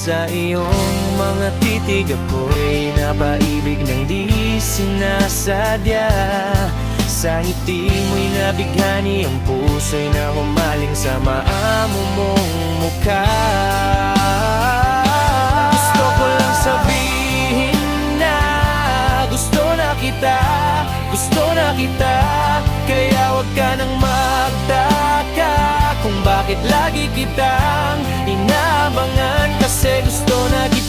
Sa iyong mga titig ako'y napaibig ng di sinasadya. Sa ngiti mo'y nabighani ang puso'y na humaling sa maamo mong mukha. Gusto ko lang sabihin na gusto na kita, gusto na kita. Kaya wag ka nang magtaka kung bakit lagi kitang inaabangan. Kasi gusto na kita.